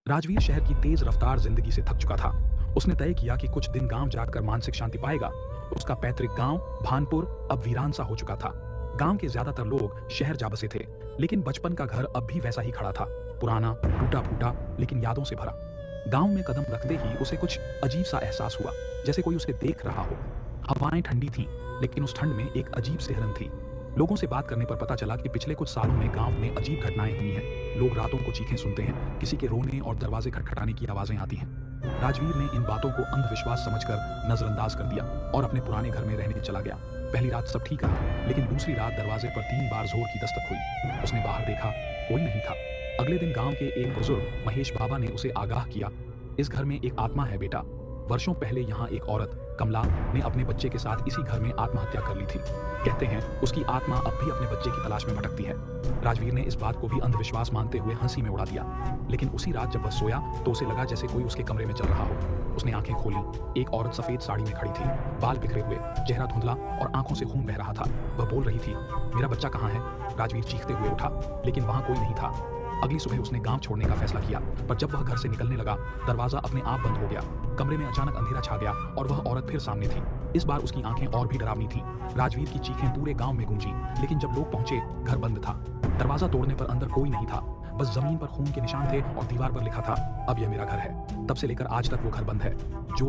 राजवीर शहर की तेज रफ्तार जिंदगी से थक चुका था। उसने तय किया कि कुछ दिन गांव जाकर मानसिक शांति पाएगा। उसका पैतृक गांव भानपुर अब वीरान सा हो चुका था। गांव के ज्यादातर लोग शहर जा बसे थे, लेकिन बचपन का घर अब भी वैसा ही खड़ा था, पुराना, टूटा फूटा, लेकिन यादों से भरा। गांव में कदम रखते ही उसे कुछ अजीब सा एहसास हुआ, जैसे कोई उसे देख रहा हो। हवाएं ठंडी थीं, लेकिन उस ठंड में एक अजीब सिहरन थी। लोगों से बात करने पर पता चला कि पिछले कुछ सालों में गांव में अजीब घटनाएं हुई हैं। लोग रातों को चीखें सुनते हैं, किसी के रोने और दरवाजे खटखटाने की आवाजें आती हैं। राजवीर ने इन बातों को अंधविश्वास समझकर नजरअंदाज कर दिया और अपने पुराने घर में रहने चला गया। पहली रात सब ठीक रहा, लेकिन दूसरी रात दरवाजे पर 3 बार जोर की दस्तक हुई। उसने बाहर देखा, कोई नहीं था। अगले दिन गांव के एक बुजुर्ग महेश बाबा ने उसे आगाह किया, इस घर में एक आत्मा है बेटा। वर्षों पहले यहाँ एक औरत कमला ने अपने बच्चे के साथ इसी घर में आत्महत्या कर ली थी। कहते हैं उसकी आत्मा अब भी अपने बच्चे की तलाश में भटकती है। राजवीर ने इस बात को भी अंधविश्वास मानते हुए हंसी में उड़ा दिया, लेकिन उसी रात जब वह सोया तो उसे लगा जैसे कोई उसके कमरे में चल रहा हो। उसने आंखें खोली। एक औरत सफेद साड़ी में खड़ी थी, बाल बिखरे हुए, चेहरा धुंधला और आंखों से खून बह रहा था। वह बोल रही थी, मेरा बच्चा कहाँ है? राजवीर चीखते हुए उठा, लेकिन वहां कोई नहीं था। अगली सुबह उसने गांव छोड़ने का फैसला किया, पर जब वह घर से निकलने लगा, दरवाजा अपने आप बंद हो गया। कमरे में अचानक अंधेरा छा गया और वह औरत फिर सामने थी। इस बार उसकी आंखें और भी डरावनी थीं। राजवीर की चीखें पूरे गांव में गूंजी, लेकिन जब लोग पहुंचे, घर बंद था। दरवाजा तोड़ने पर अंदर कोई नहीं था, बस जमीन पर खून के निशान थे और दीवार पर लिखा था, अब यह मेरा घर है। तब से लेकर आज तक वो घर बंद है। जो